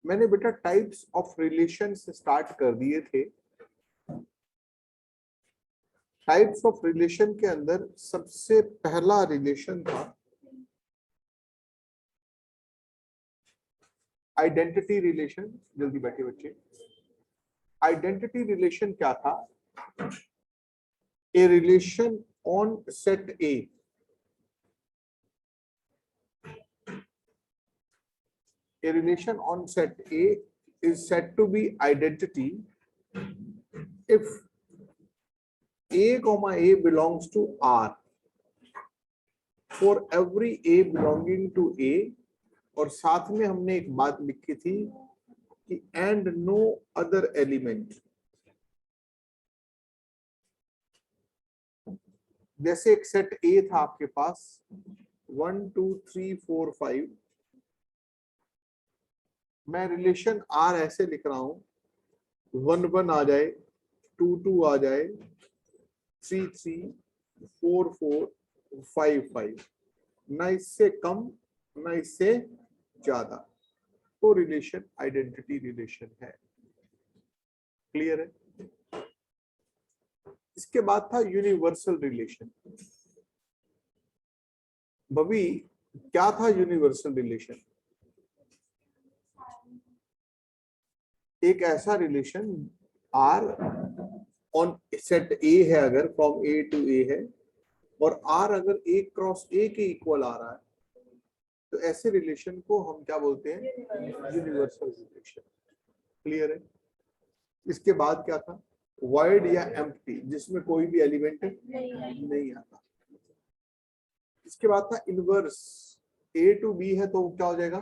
मैंने बेटा types of relation से स्टार्ट कर दिए थे। टाइप्स ऑफ रिलेशन के अंदर सबसे पहला रिलेशन था आइडेंटिटी रिलेशन। जल्दी बैठे बच्चे। आइडेंटिटी रिलेशन क्या था? A relation on set A, a relation on set A is said to be identity if A comma A belongs to R for every A belonging to A, और साथ में हमने एक बात लिखी थी कि and no other element। जैसे एक सेट A था आपके पास 1 2 3 4 5, मैं रिलेशन R ऐसे लिख रहा हूं 1 1 आ जाए, 2 2 आ जाए, 3 3 4 4 5 5, ना इससे कम ना इससे ज्यादा, तो रिलेशन आइडेंटिटी रिलेशन है। क्लियर है? इसके बाद था यूनिवर्सल रिलेशन। भवी क्या था यूनिवर्सल रिलेशन? एक ऐसा relation R on set A है, अगर फ्रॉम A टू A है, और R अगर A क्रॉस A के इक्वल आ रहा है, तो ऐसे रिलेशन को हम क्या बोलते हैं? Universal relation. क्लियर है? इसके बाद क्या था? वाइड या एम्प्टी, जिसमें कोई भी एलिमेंट नहीं आता। इसके बाद था इनवर्स। A टू B है तो क्या हो जाएगा?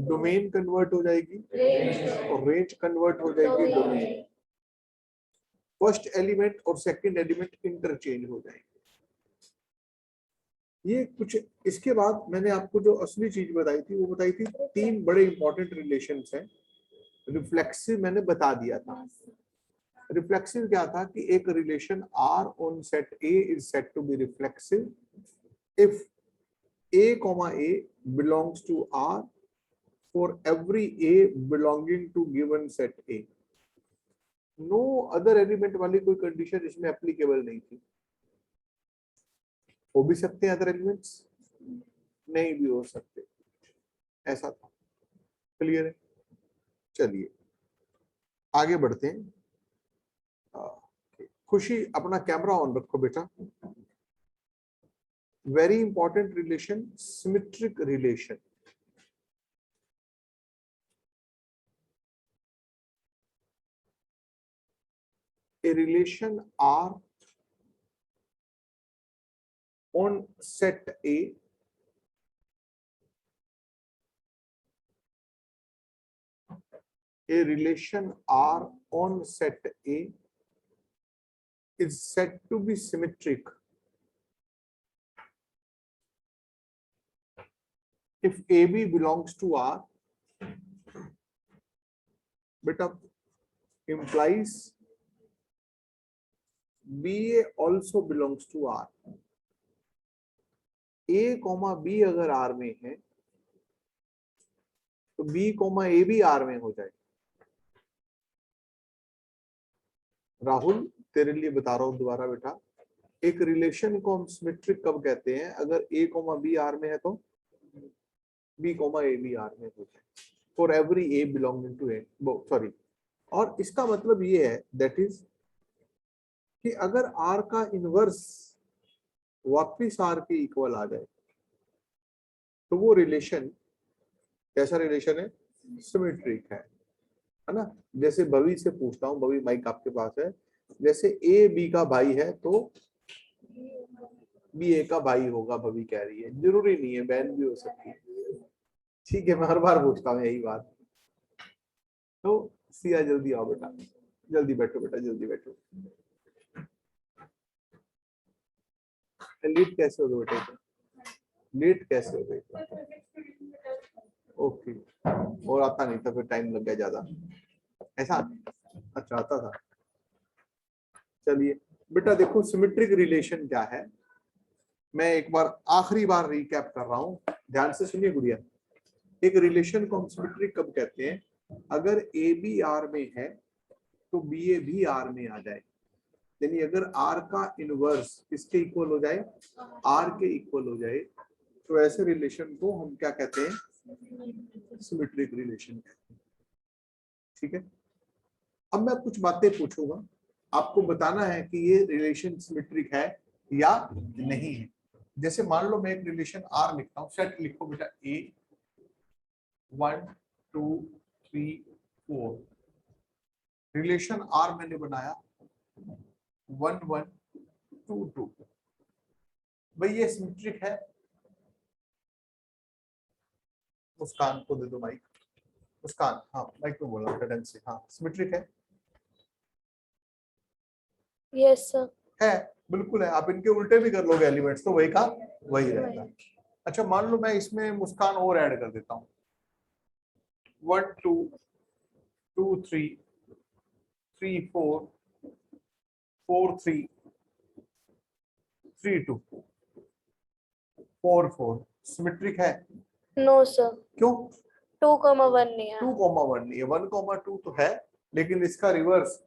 डोमेन कन्वर्ट हो जाएगी और रेंज कन्वर्ट हो जाएगी डोमेन। फर्स्ट एलिमेंट और सेकंड एलिमेंट इंटरचेंज हो जाएंगे। ये कुछ। इसके बाद मैंने आपको जो असली चीज बताई थी वो बताई थी 3 बड़े इंपॉर्टेंट रिलेशंस हैं। रिफ्लेक्सिव मैंने बता दिया था। रिफ्लेक्सिव क्या था कि एक relation R on set A is said to be reflexive if A comma A belongs to R for every A belonging to given set A। No other element वाली कोई कंडीशन इसमें एप्लीकेबल नहीं थी। हो भी सकते हैं अदर एलिमेंट्स, नहीं भी हो सकते, ऐसा था। क्लियर है? चलिए आगे बढ़ते हैं। खुशी अपना कैमरा ऑन रखो बेटा। Very important relation, symmetric relation. A relation R on set A relation R on set A is said to be symmetric if AB belongs to R, beta implies BA also belongs to R। A comma B अगर R में है तो B comma A भी R में हो जाए। राहुल तेरे लिए बता रहा हूं दोबारा बेटा, एक रिलेशन को हम सिमेट्रिक कब कहते हैं? अगर A कॉमा B R में है तो B कॉमा A भी R में हो जाए for every A belonging to A, sorry. और इसका मतलब ये है दैट इज कि अगर R का इनवर्स वापिस R के इक्वल आ जाए तो वो रिलेशन कैसा रिलेशन है? सिमेट्रिक है ना? जैसे भवी से पूछता हूँ, भवी माइक आपके पास है, जैसे A B का भाई है तो B A का भाई होगा, भवी कह रही है। जरूरी नहीं है, बहन भी हो सकती है। ठीक है, मैं हर बार पूछता हूँ यही बात। तो सिया जल्दी आओ बेटा, जल्दी बैठो बेटा, जल्दी बैठो। लेट कैसे हो गए बेटा? लेट कैसे हो गए? ओके, और आता नहीं था, फिर टाइम लग गया ज्यादा, ऐसा? अच्छा आता था। चलिए बेटा देखो, सिमेट्रिक रिलेशन क्या है, मैं एक बार आखिरी बार रिकैप कर रहा हूं, ध्यान से सुनिए गुड़िया। एक रिलेशन को हम सिमेट्रिक कब कहते हैं? अगर ए बी आर में है तो बी ए भी आर में आ जाए, यानी अगर आर का इनवर्स इसके इक्वल हो जाए, आर के इक्वल हो जाए, तो ऐसे रिलेशन को हम क्या कहते हैं? सिमेट्रिक रिलेशन कहते हैं। ठीक है, अब मैं कुछ बातें पूछूंगा, आपको बताना है कि ये रिलेशन सिमेट्रिक है या नहीं है। जैसे मान लो मैं एक रिलेशन आर लिखता हूं, सेट लिखो बेटा ए 1 2 3 4, रिलेशन आर मैंने बनाया 1 1 2 2, भाई ये सिमेट्रिक है? मुस्कान को दे दो माइक, मुस्कान, हाँ माइक पे बोलना ढंग से, हाँ सिमेट्रिक है? Yes sir. है, बिल्कुल है। आप इनके उल्टे भी कर लोगे एलिमेंट्स तो वही का वही रहेगा। अच्छा मान लो मैं इसमें मुस्कान और ऐड कर देता हूँ, 1 2 2 3 3 4 4 3 3 2 4 4, सिमेट्रिक है? No sir. क्यों? 2,1 नहीं है। 2,1 नहीं है, 1,2 तो है, लेकिन इसका रिवर्स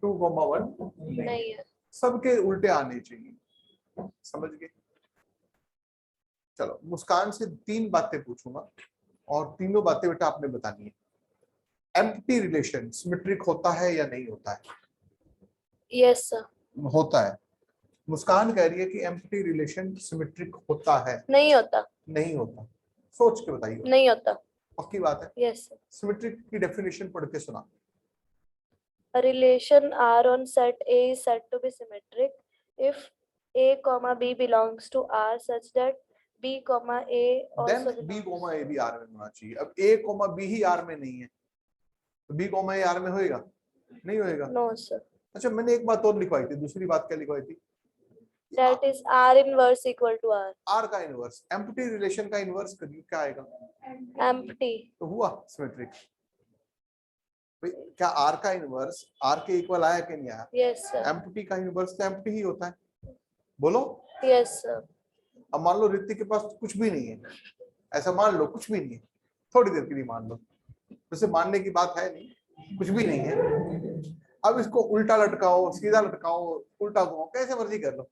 2,1 नहीं है। सबके उल्टे आने चाहिए, समझ गए? चलो मुस्कान से 3 बातें पूछूंगा और तीनों बातें बेटा आपने बतानी है। एम्प्टी रिलेशन सिमेट्रिक होता है या नहीं होता है? Yes sir. होता है। मुस्कान कह रही है कि एम्प्टी रिलेशन सिमेट्रिक होता है। नहीं होता। नहीं होता, सोच के बताइए। नहीं होता। पक्की बात है? Yes sir. सिमेट्रिक की डेफिनेशन पढ़ के सुना। A relation R on set A is said to be symmetric if A, B belongs to R such that B, A देन also बी belongs. ए भी आर में होना चाहिए। अब ए बी ही आर में नहीं है तो बी ए आर में होएगा? नहीं होएगा। No sir. अच्छा मैंने एक बात और लिखवाई थी, दूसरी बात क्या लिखवाई थी? That is R inverse equal to R. R का इनवर्स, एम्प्टी रिलेशन का इनवर्स करिए, क्या आएगा? Empty. तो हुआ सिमेट्रिक। क्या आर का इनवर्स आर के इक्वल आया कि नहीं आया? Yes sir. एम्प्टी का इनवर्स तो एम्प्टी ही होता है, बोलो। Yes sir. अब मान लो रित्ती के पास कुछ भी नहीं है, ऐसा मान लो कुछ भी नहीं है, थोड़ी देर के लिए मान लो, वैसे मानने की बात है नहीं, कुछ भी नहीं है। अब इसको उल्टा लटकाओ, सीधा लटकाओ, उल्टा घुमाओ, कैसे मर्जी कर लो,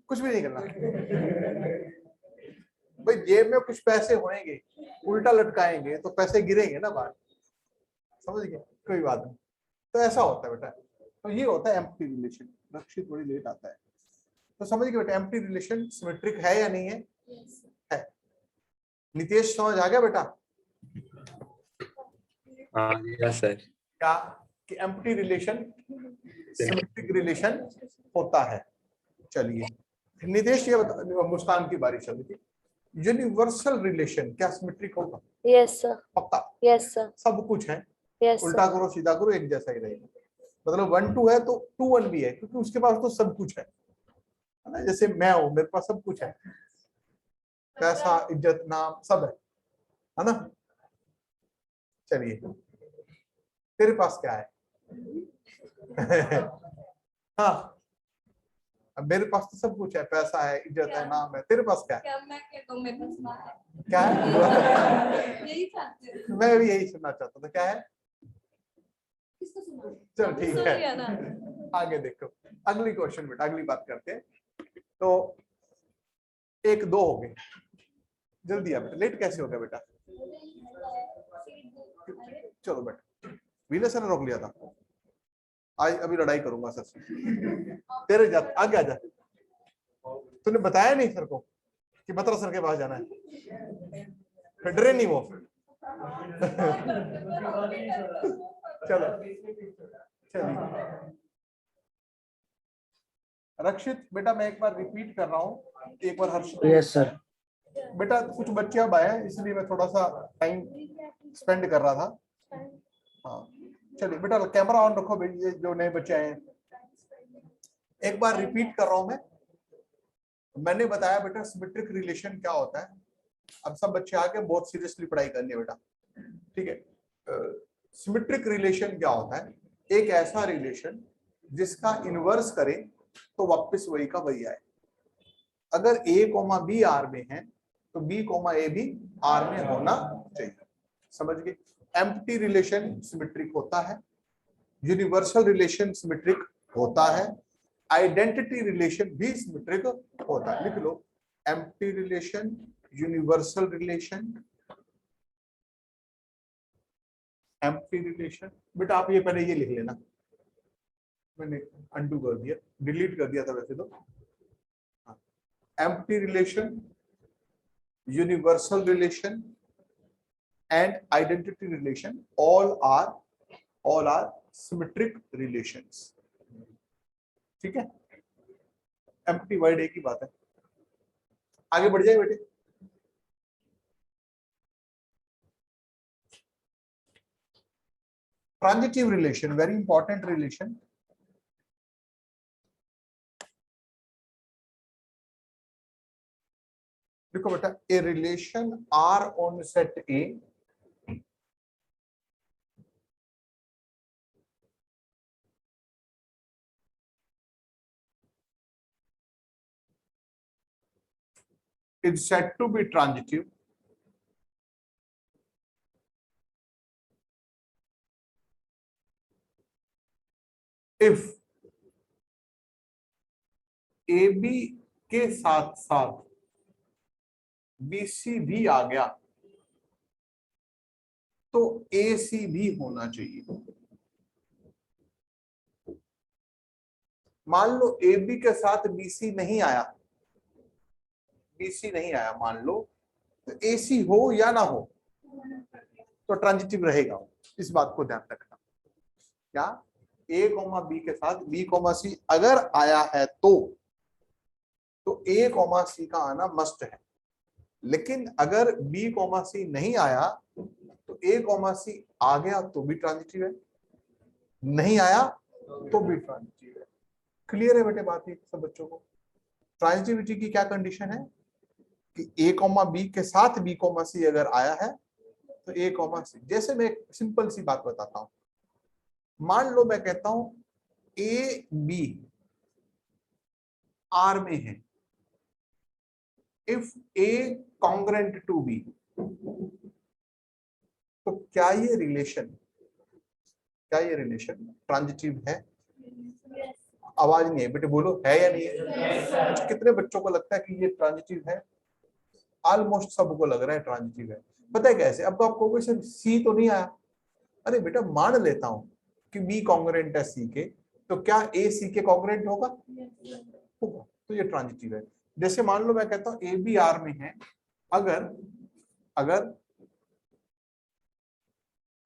कुछ भी नहीं करना। भाई जेब में कुछ पैसे होंगे, उल्टा लटकाएंगे तो पैसे गिरेंगे ना बाहर, समझ गए? कोई बात नहीं, तो ऐसा होता है बेटा। तो ये होता है एम्प्टी रिलेशन। रक्षित थोड़ी लेट आता है, तो समझ गए बेटा एम्प्टी रिलेशन सिमेट्रिक है या नहीं है? है। नितेश समझ आ गया बेटा? हाँ सर। क्या कि एम्प्टी रिलेशन सिमेट्रिक रिलेशन होता है। चलिए नितेश ये बता, मुस्कान की बारी चल रही थी। यूनिवर्सल रिलेशन क्या सिमेट्रिक होगा? Yes sir. पक्का? Yes sir. सब कुछ है, Yes उल्टा sir. करो सीधा करो एक जैसा ही रहेगा। मतलब 1 2 है तो 2 1 भी है, क्योंकि उसके पास तो सब कुछ है ना। जैसे मैं हूं, मेरे पास सब कुछ है, पैसा इज्जत नाम सब है ना। चलिए तेरे पास क्या है? हाँ अब मेरे पास तो सब कुछ है, पैसा है, इज्जत है, नाम है, तेरे पास क्या है? क्या है? मैं भी यही सुनना चाहता था, क्या है? चलो ठीक है, आगे देखो अगली क्वेश्चन बेटा, अगली बात करते हैं। तो 1 2 हो गए, जल्दी आ बेटा, लेट कैसे हो गया बेटा? चलो बेटा, वीनस ने रोक लिया था, आज अभी लड़ाई करूंगा सर से। तेरे जा आगे आजा, तूने बताया नहीं सर को कि बत्रा सर के पास जाना है, फिर डरे नहीं वो। चलो चलिए रक्षित बेटा, मैं एक बार रिपीट कर रहा हूँ, एक बार हर्षित। Yes sir. बेटा कुछ बच्चे अब आए हैं इसलिए मैं थोड़ा सा टाइम स्पेंड कर रहा था। हाँ चलिए बेटा कैमरा ऑन रखो, ये जो नए बच्चे आए हैं। एक बार रिपीट कर रहा हूं मैंने बताया बेटा सिमेट्रिक रिलेशन क्या होता है। अब सब बच्चे आके बहुत सीरियसली पढ़ाई करनी है बेटा, ठीक है? सिमेट्रिक रिलेशन क्या होता है? एक ऐसा रिलेशन जिसका इनवर्स करे तो वापस वही का वही आए। अगर a, b आर में है तो b, a भी आर में होना चाहिए। समझ गए? एम्प्टी रिलेशन सिमेट्रिक होता है, यूनिवर्सल रिलेशन सिमेट्रिक होता है, आइडेंटिटी रिलेशन भी सिमेट्रिक होता है। लिख लो, empty relation, universal relation, empty relation. बेटा आप ये पहले ये लिख लेना, मैंने अनडू कर दिया, डिलीट कर दिया था वैसे तो। Empty relation, universal relation and identity relation all are symmetric relations। ठीक है, एम्प्टी वर्ड एक ही बात है। आगे बढ़ जाए बेटे। Transitive relation, very important relation. देखो बेटा, A relation R on set A is said to be transitive if AB के साथ साथ BC भी आ गया तो AC भी होना चाहिए। मान लो AB के साथ BC नहीं आया, BC नहीं आया मान लो, तो AC हो या ना हो तो ट्रांजिटिव रहेगा। इस बात को ध्यान रखना। क्या A, B के साथ B, C अगर आया है तो A, C का आना मस्ट है। लेकिन अगर B, C नहीं आया तो A, C आ गया तो भी ट्रांजिटिव है, नहीं आया तो भी ट्रांजिटिव है। क्लियर है बेटे बात ये सब बच्चों को? ट्रांजिटिविटी की क्या कंडीशन है कि A, B के साथ B, C अगर आया है तो A, C। जैसे मैं एक सिंपल सी बात बताता हूं, मान लो मैं कहता हूं A, B R में है, if A congruent to B, तो क्या ये रिलेशन ट्रांजिटिव है? आवाज नहीं है बेटे, बोलो है या नहीं है? कितने बच्चों को लगता है कि ये ट्रांजिटिव है? ऑलमोस्ट सबको लग रहा है ट्रांजिटिव है। पता है कैसे? अब आपको कोई सिर्फ सी तो नहीं आया, अरे बेटा मान लेता हूं कि बी कॉन्ग्रेंट है सी के, तो क्या ए सी के कॉन्ग्रेंट होगा? होगा, तो ये ट्रांजिटिव है। जैसे मान लो मैं कहता हूं ए बी आर में है, अगर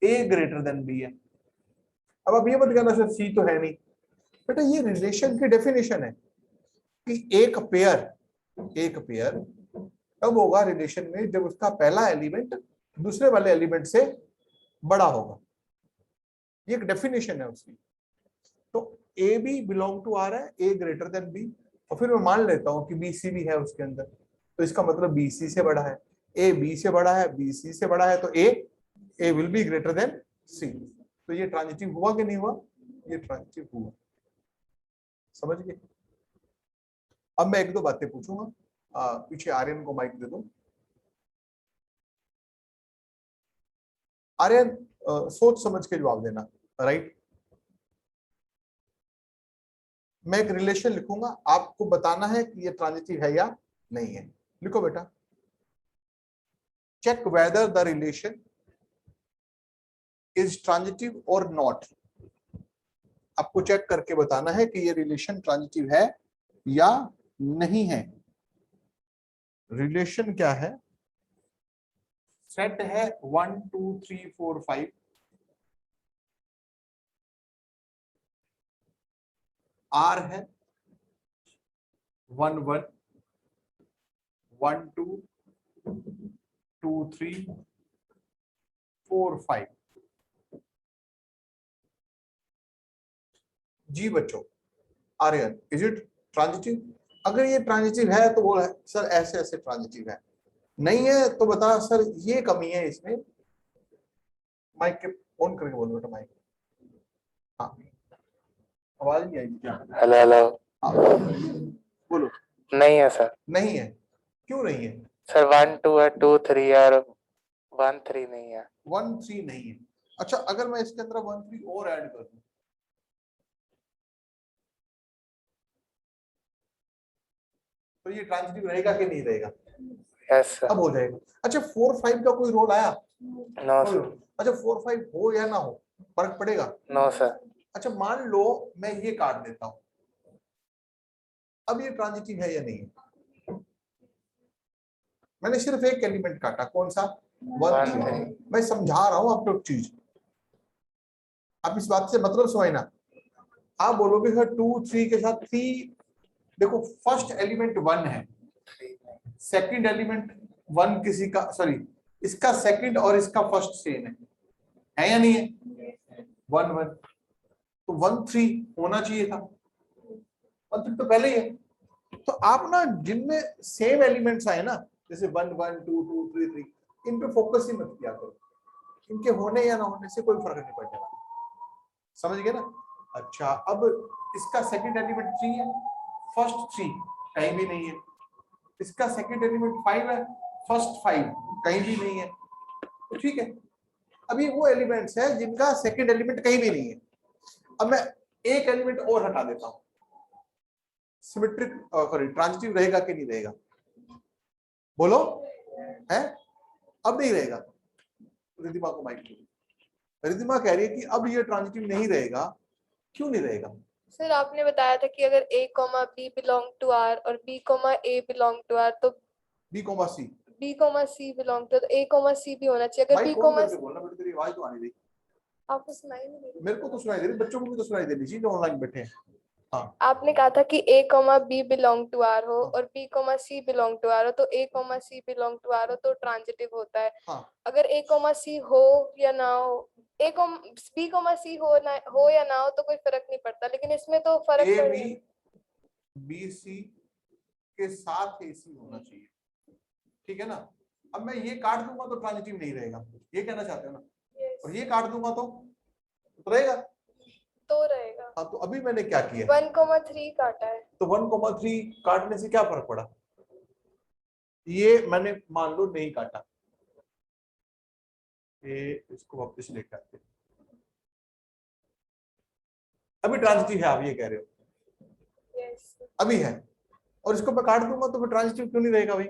ए ग्रेटर देन बी है। अब ये मत कहना सर सी तो है नहीं, बेटा ये रिलेशन की डेफिनेशन है कि एक पेयर तब होगा रिलेशन में जब उसका पहला एलिमेंट दूसरे वाले एलिमेंट से बड़ा होगा। ये एक डेफिनेशन है उसकी। तो A B belong to R है, ए ग्रेटर देन बी, और फिर मैं मान लेता हूं कि बी सी भी है उसके अंदर, तो इसका मतलब बी सी से बड़ा है, ए बी से बड़ा है, बी सी से बड़ा है, तो ए विल बी ग्रेटर देन सी। तो ये ट्रांजिटिव हुआ कि नहीं हुआ? ये ट्रांजिटिव हुआ। समझ गए? अब मैं एक दो बातें पूछूंगा, पीछे आर्यन को माइक दे दो। आर्यन सोच समझ के जवाब देना, राइट? मैं एक रिलेशन लिखूंगा, आपको बताना है कि ये ट्रांजिटिव है या नहीं है। लिखो बेटा, check whether the relation is transitive और नॉट। आपको चेक करके बताना है कि ये रिलेशन ट्रांजिटिव है या नहीं है। रिलेशन क्या है? सेट है 1 2 3 4 5, आर है 1 1 1 2 2 3 4 5। जी बच्चों, आर्यन, इज इट ट्रांजिटिव? अगर ये ट्रांजिटिव है तो बोल सर ऐसे ऐसे ट्रांजिटिव है, नहीं है तो बता सर ये कमी है इसमें। माइक के ऑन करके बोलो बेटा माइक। हाँ, आवाज नहीं आई क्या? Hello hello. हाँ बोलो। नहीं है सर। नहीं है? क्यों नहीं है? सर 1 2 है, 2 3 और 1 3 नहीं है। 1 3 नहीं है। अच्छा, अगर मैं इसके अंदर 1 3 और ऐड कर दूं तो ये ट्रांजिटिव रहेगा कि नहीं रहेगा? Yes sir. अब हो जाएगा। अच्छा, 4 5 का कोई रोल आया? नो कोई सर। रोल। अच्छा, 4 5 हो या ना हो, फर्क पड़ेगा? No sir. अच्छा, मान लो मैं ये काट देता हूं, अब ये ट्रांजिटिव है या नहीं है? मैंने सिर्फ एक एलिमेंट काटा, कौन सा? 1 3। मैं समझा रहा हूं आपको एक चीज, आप इस बात से मतलब समझना ना। आप बोलोगे सर 2 3 के साथ 3, देखो फर्स्ट एलिमेंट 1 है, सेकंड एलिमेंट 1 किसी का, सॉरी इसका सेकंड और इसका फर्स्ट सेम है या नहीं है? 1 1, तो 1 3 होना चाहिए था, 1 3 तो पहले ही है। तो आप ना जिनमें सेम एलिमेंट्स आए ना, जैसे 1 1 2 2 3 3, इन पे फोकस ही मत किया करो, इनके होने या ना होने से कोई फर्क नहीं पड़ने वाला, समझ गए ना? अच्छा, अब इसका सेकंड एलिमेंट 3 है, फर्स्ट 3 कहीं भी नहीं है, इसका सेकंड एलिमेंट 5 है, फर्स्ट 5 कहीं भी नहीं है, तो ठीक है। अभी वो एलिमेंट्स है जिनका सेकंड एलिमेंट कहीं भी नहीं है। अब मैं एक एलिमेंट और हटा देता हूं, सिमेट्रिक सॉरी ट्रांजिटिव रहेगा कि नहीं रहेगा? बोलो, है? अब नहीं रहेगा। रिद्धिमा को माइक दो। रिद्धिमा कह रही है कि अब ये ट्रांजिटिव नहीं रहेगा, क्यों नहीं रहेगा? सर आपने बताया था कि अगर a comma b belong to r और b comma a belong to r तो B comma C, b comma c belong to, तो a कॉमा c भी होना चाहिए। अगर भाई b कौन कॉमा करके बोलना बेटा, तेरी आवाज तो आनी रही, आपको सुनाई नहीं दे रही? मेरे को तो सुनाई दे रही, बच्चों को भी तो सुनाई दे रही जो ऑनलाइन बैठे हैं। हाँ आपने कहा था कि a comma b belong to r हो हाँ। और b comma c belong to r हो, तो a comma c belong to r हो तो ट्रांजिटिव होता है। हाँ, अगर a कॉमा c हो या ना हो, a comma b comma c हो या ना हो तो कोई फर्क नहीं पड़ता, लेकिन इसमें तो फर्क ए पड़ बी रहा है। बी सी के साथ ए सी होना चाहिए, ठीक है ना? अब मैं ये काट दूंगा तो ट्रांजिटिव नहीं रहेगा, ये कहना चाहते हो ना? Yes, और ये काट दूंगा तो रहेगा। तो रहेगा। हाँ, तो अभी मैंने क्या किया, 1,3 काटा है। तो 1,3 काटने से क्या फर्क पड़ा? ये मैंने मान लो नहीं काटा, ये इसको वापस लेकर आते, अभी ट्रांजिटिव है, आप ये कह रहे हो? Yes. अभी है, और इसको मैं काट दूंगा तो फिर ट्रांजिटिव क्यों नहीं रहेगा भाई?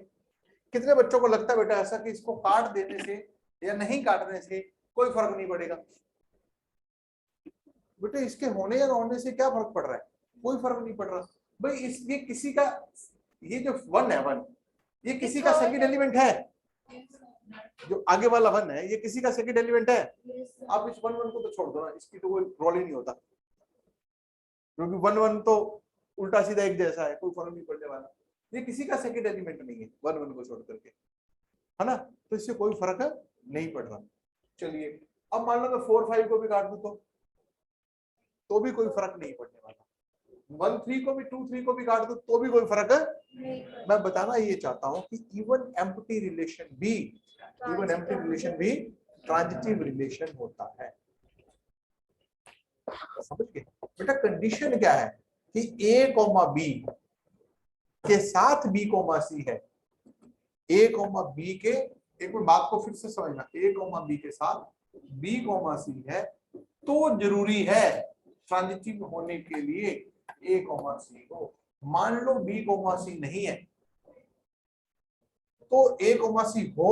कितने बच्चों को लगता है बेटा ऐसा कि इसको काट देने से या नहीं काटने से कोई फर्क नहीं पड़ेगा? बेटे इसके होने या ना होने से क्या फर्क पड़ रहा है? कोई फर्क नहीं पड़ रहा भाई। ये किसी का, ये जो 1 है 1, ये किसी का सेकंड एलिमेंट है, जो आगे वाला 1 है ये किसी का सेकंड एलिमेंट है। आप इस 1 1 को तो छोड़ दो ना, इसकी तो कोई रोल ही नहीं होता, क्योंकि 1 1 तो उल्टा सीधा एक जैसा है, कोई फर्क नहीं पड़ने वाला। ये किसी का सेकंड एलिमेंट नहीं है 1 1 को छोड़ करके, है ना? तो इससे कोई फर्क नहीं पड़ रहा। चलिए, अब मान लो मैं 4 5 को भी काट दूं तो भी कोई फर्क नहीं पड़ने वाला। 1 3 को भी 2 3 को भी काट दो तो भी कोई फर्क मैं बताना ये चाहता हूं कि इवन एम्प्टी रिलेशन भी ट्रांजिटिव रिलेशन होता है, समझ गए बेटा? कंडीशन क्या है कि a कॉमा b के साथ b कॉमा c है, a कॉमा b के, एक बार बात को फिर से समझना, a कॉमा b के साथ b कॉमा c है तो जरूरी है ट्रांजिटिव होने के लिए a कॉमा c हो। मान लो b कॉमा c नहीं है तो a कॉमा c हो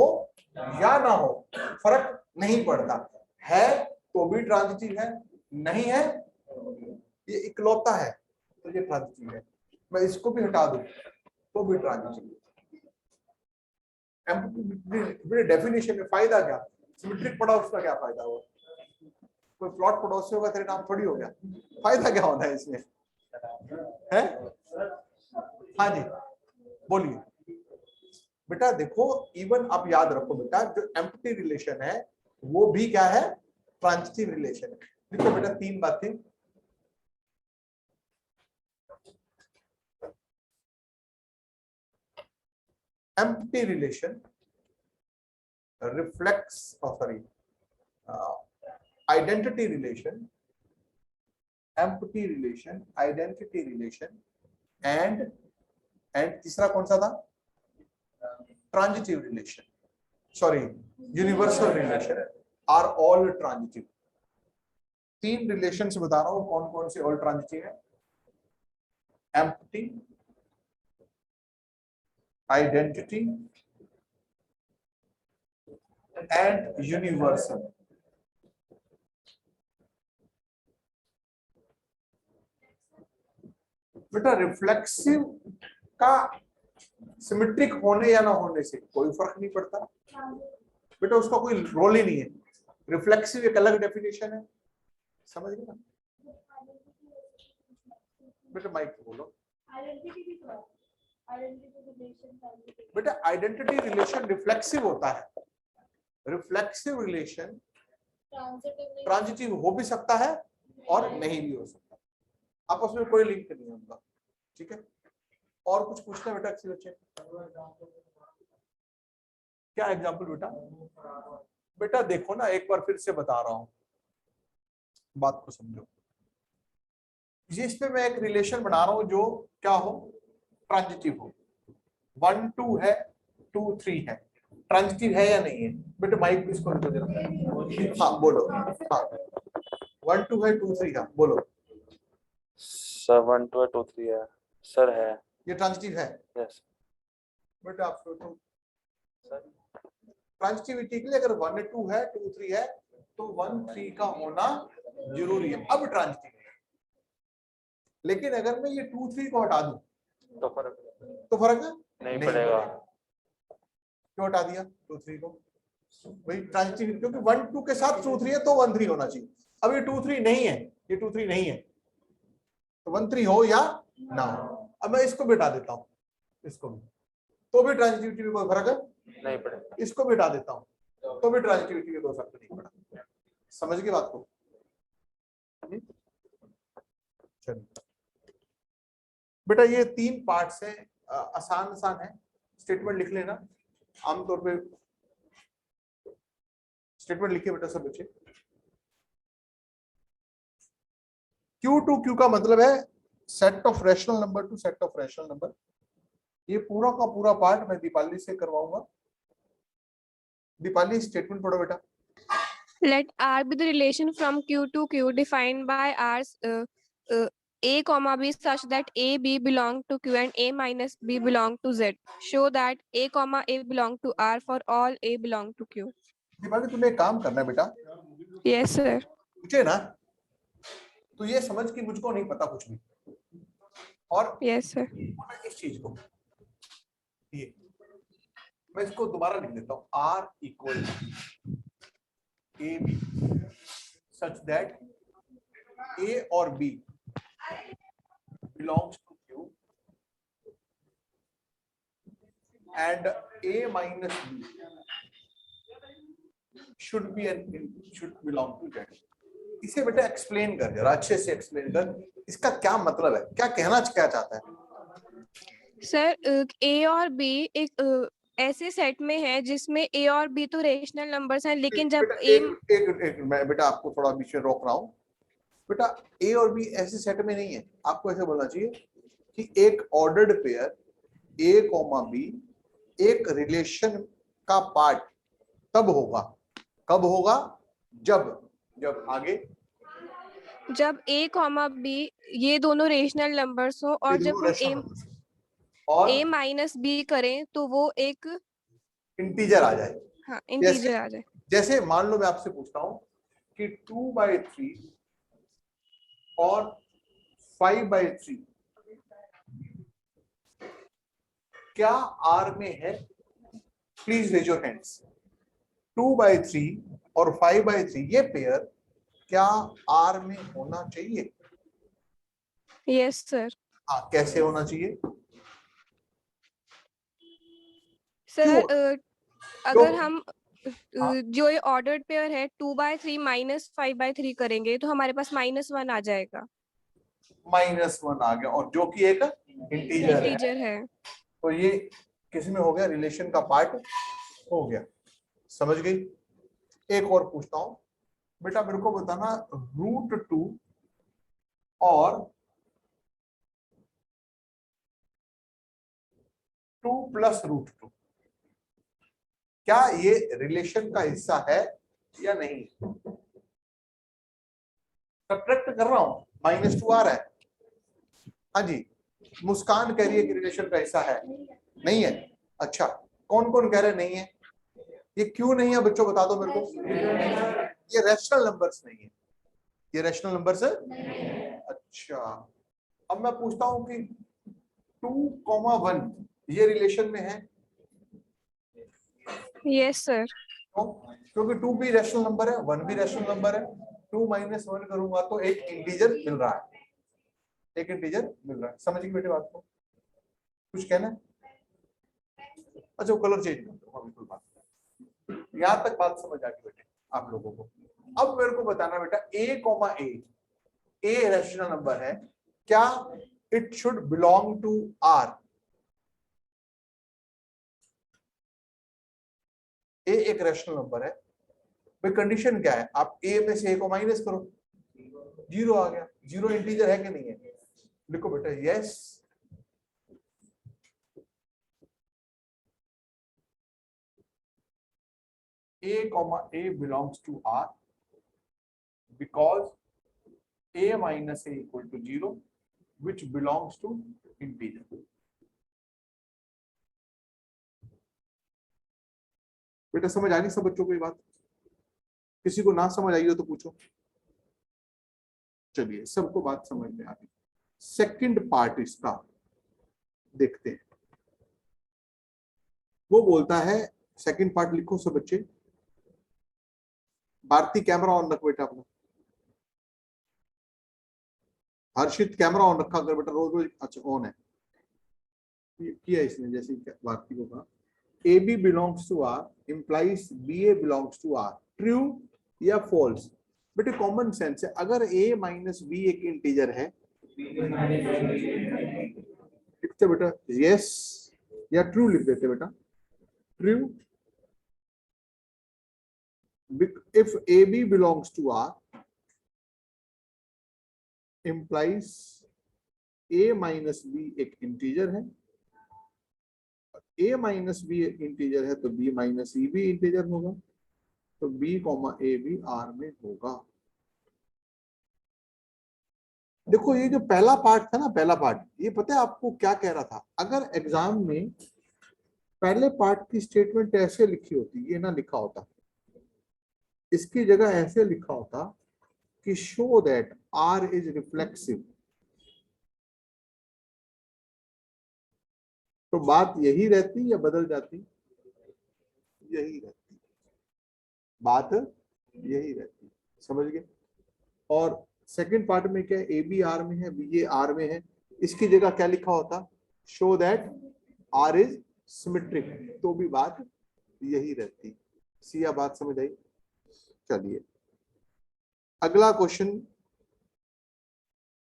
या ना हो फर्क नहीं पड़ता, है तो भी ट्रांजिटिव है, नहीं है ये इकलौता है तो ये ट्रांजिटिव है। मैं इसको भी हटा दूं तो भी ट्रांजिटिव। डेफिनेशन में फायदा क्या? सिमेट्रिक पढ़ा उसका क्या फायदा हुआ? कोई प्लॉट पड़ोसी होगा तेरे नाम थोड़ी हो गया, फायदा क्या होता है इसमें? है? हाँ जी बोलिए बेटा। देखो इवन आप याद रखो बेटा, जो एम्प्टी रिलेशन है वो भी क्या है? ट्रांजिटिव रिलेशन है। देखो बेटा 3 बातें, empty relation reflects, identity relation, empty relation, identity relation and तीसरा कौन सा था? Transitive relation. Sorry universal relation are all transitive. 3 relation से बता रहा हूं कौन कौन से ऑल ट्रांजिटिव है। Empty, identity and universal. बेटा रिफ्लेक्सिव का सिमेट्रिक होने या ना होने से कोई फर्क नहीं पड़ता बेटा, उसका कोई रोल ही नहीं है। रिफ्लेक्सिव एक अलग डेफिनेशन है, समझ गए ना बेटा? माइक पे बोलो बेटा। आइडेंटिटी रिलेशन रिफ्लेक्सिव होता है। रिफ्लेक्सिव रिलेशन ट्रांजिटिव हो भी सकता है और नहीं भी हो सकता, आपस में कोई लिंक नहीं है उनका, ठीक है? और कुछ पूछना बेटा किसी बच्चे? क्या एग्जांपल बेटा? बेटा देखो ना, एक बार फिर से बता रहा हूं, बात को समझो। इस पे मैं एक रिलेशन बना रहा हूं जो क्या हो, ट्रांजिटिव हो। 1 2 है, 2 3 है, ट्रांजिटिव है या नहीं है बेटा? माइक इसको दे देना। हाँ बोलो। हाँ 1 2 है, 2 3 है, बोलो। सर 1 2 2 3 है सर, है। ये ट्रांजिटिव है यस बेटा? आप सोचो ट्रांजिटिविटी के लिए अगर 1 2 है, 2 3 है तो 1 3 का होना जरूरी है, अब ट्रांजिटिव है। लेकिन अगर मैं ये 2 3 को हटा दूं तो फर्क तो फर्क नहीं पड़ेगा। क्यों हटा दिया 2 3 को? भाई ट्रांजिटिव, क्योंकि 1 2 के साथ 2 3 है तो 1 3 होना चाहिए। अब ये 2 3 नहीं है, ये 2 3 नहीं है, तो 1 3 हो या ना हो। अब मैं इसको भी हटा देता हूँ, इसको भी, तो भी ट्रांजिटिविटी में कोई फर्क नहीं पड़ेगा। इसको भी हटा देता हूँ तो भी ट्रांजिटिविटी में कोई फर्क नहीं पड़ा। समझ गए बात को? चलिए बेटा, ये 3 पार्ट्स हैं, आसान आसान है। स्टेटमेंट लिख लेना, आमतौर पे स्टेटमेंट लिखिए बेटा सब बच्चे। Q टू Q का मतलब है set of rational number two set of rational number. ये पूरा का पूरा पार्ट मैं दीपाली से करवाऊंगा। दीपाली स्टेटमेंट पढ़ो बेटा। Let R be the relation from Q to Q defined by R's A comma B such that A B belong to Q and A minus B belong to Z. Show that A comma A belong to R for all A belong to Q. Deepali तुम्हें एक काम करना है बेटा, Yes, sir. पूछे ना तो ये समझ कि मुझको नहीं पता कुछ भी, और Yes, sir. इस चीज को, ये मैं इसको दोबारा लिख देता हूँ। R equal A B such that A और B belongs to Q and A minus B should belong to Z। इसे बेटा एक्सप्लेन कर, जरा अच्छे से एक्सप्लेन कर, इसका क्या मतलब है, क्या कहना क्या चाहता है? सर A और B एक ऐसे सेट में है जिसमें A और B तो रेशनल नंबर्स हैं, लेकिन जब बेटा A एक मैं बेटा आपको थोड़ा बीच में रोक रहा हूँ। बेटा A और B ऐसे सेट में नहीं है, आपको ऐसे बोलना चाहिए कि एक ordered pair A comma B एक रिलेशन का पार्ट तब होगा, कब होगा? जब आगे जब A कॉमा B ये दोनों रेशनल नंबर्स हो और जब हम और A माइनस B करें तो वो एक इंटीजर आ जाए। हाँ इंटीजर आ जाए। जैसे मान लो मैं आपसे पूछता हूं कि 2/3 और 5/3 क्या R में है? Please raise your hands. 2/3 और 5/3 ये पेयर क्या R में होना चाहिए? Yes sir. हाँ, कैसे होना चाहिए? सर अगर हम हाँ। जो ये ऑर्डर्ड पेयर है 2/3 माइनस 5/3 करेंगे तो हमारे पास -1 आ जाएगा। -1 आ गया, और जो कि एक इंटीजर है। तो ये किस में हो गया? रिलेशन का पार्ट हो गया। समझ गई? एक और पूछता हूं बेटा, मेरे को बताना √2 और 2 + √2 क्या ये रिलेशन का हिस्सा है या नहीं? सब्ट्रैक्ट कर रहा हूं, -2 आ रहा है। हाँ जी, मुस्कान कह रही है कि रिलेशन का हिस्सा है, नहीं है। अच्छा, कौन कौन कह रहे नहीं है? ये क्यों नहीं है बच्चों, बता दो मेरे को। ये रैशनल नंबर्स नहीं है, ये रैशनल नंबर्स है। अच्छा, अब मैं पूछता हूं कि 2, 1 ये रिलेशन में है? Yes, sir. क्यों? क्योंकि 2 भी रैशनल नंबर है, 1 भी रैशनल नंबर है। 2 - 1 करूंगा तो एक इंटीजर मिल रहा है, एक इंटीजर मिल रहा है। समझ गए बेटे बात को? कुछ कहना है? अच्छा, वो कलर चेंज कर दो, बिल्कुल बात। यहां तक बात समझ आ गई बेटे आप लोगों को। अब मेरे को बताना बेटा, ए रैशनल नंबर है, क्या it should belong to R? A एक रैशनल नंबर है, भाई कंडीशन क्या है? आप ए में से ए को माइनस करो, 0 आ गया। 0 इंटीजर है कि नहीं है? लिखो बेटा yes. A belongs to R because A minus A equal to 0, which belongs to integer. बेटा समझ आ गई सब बच्चों को ये बात? किसी को ना समझ आई हो तो पूछो। चलिए, सबको बात समझ में आ गई। सेकंड पार्ट इसका देखते हैं। वो बोलता है, सेकंड पार्ट लिखो सब बच्चे। भारती कैमरा ऑन रख बेटा अपना। हर्षित कैमरा ऑन रखा कर बेटा, रोज रोज। अच्छा, ऑन है, किया इसने जैसे भारती को कहा। A B belongs to R implies B A belongs to R, true या फॉल्स? बेटे कॉमन सेंस है, अगर ए माइनस बी एक इंटीजर है लिखते बेटा यस या ट्रू लिख देते बेटा, true. if AB belongs to R implies A minus B एक इंटीजर है, A माइनस बी इंटीजर है तो B माइनस E भी इंटीजर होगा, तो B, A भी R में होगा। देखो ये जो पहला पार्ट था ना, पहला पार्ट, ये पता है आपको क्या कह रहा था? अगर एग्जाम में पहले पार्ट की स्टेटमेंट ऐसे लिखी होती, ये ना लिखा होता, इसकी जगह ऐसे लिखा होता कि show that R is reflexive, तो बात यही रहती या बदल जाती? यही रहती, बात यही रहती। समझ गए? और सेकंड पार्ट में क्या है? ए बी आर में है, बी ए आर में है, इसकी जगह क्या लिखा होता? Show that R is symmetric, तो भी बात यही रहती। सिया बात समझ आई? चलिए अगला क्वेश्चन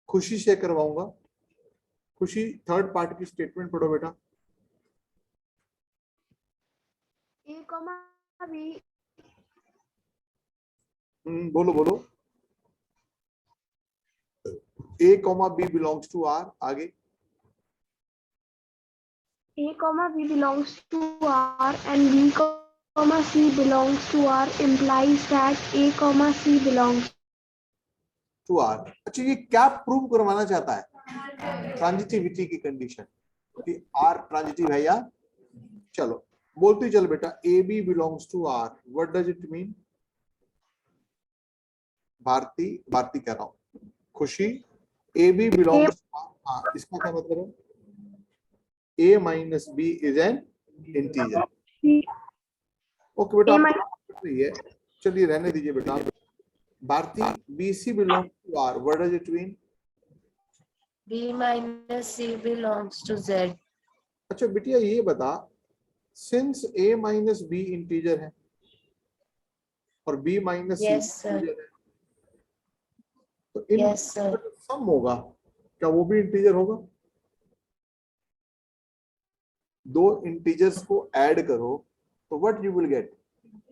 खुशी से करवाऊंगा। खुशी, थर्ड पार्ट की स्टेटमेंट पढ़ो बेटा। A, B बोलो बोलो। A, B belongs to R, आगे। A, B belongs to R and B, C belongs to R implies that A, C belongs to R। अच्छा, ये क्या प्रूव करवाना चाहता है? ट्रांजिटिविटी की कंडीशन कि R ट्रांजिटिव है या? चलो बोलते चल बेटा, A B belongs to R, what does it mean? Bharti, Bharti कह रहा हूं, Khushi, A B belongs to R, हाँ, इसका क्या मतलब है? A minus B is an integer. Okay बेटा, नहीं है, चलिए रहने दीजिए बेटा। Bharti, BC belongs to R, what does it mean? B minus C belongs to Z. अच्छा बिटिया ये बता, since A minus B integer है और B minus C Yes, sir. Integer है, तो इन Yes, sir. सम होगा, क्या वो भी इंटीजर होगा? दो इंटीजर्स को ऐड करो तो what you will get?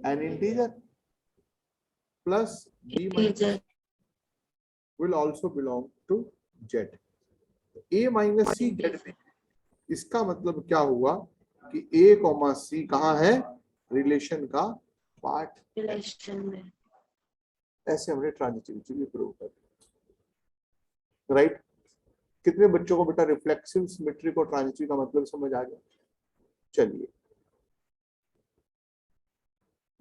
N integer plus B minus Teacher. will also belong to Z. A minus C Z में, इसका मतलब क्या हुआ कि A, C कहाँ है? रिलेशन का पार्ट, रिलेशन में। ऐसे हमने ट्रांजिटिविटी भी प्रूव कर दी। राइट, कितने बच्चों को बेटा रिफ्लेक्सिव सिमेट्रिक और ट्रांजिटिव का मतलब समझ आ गया? चलिए,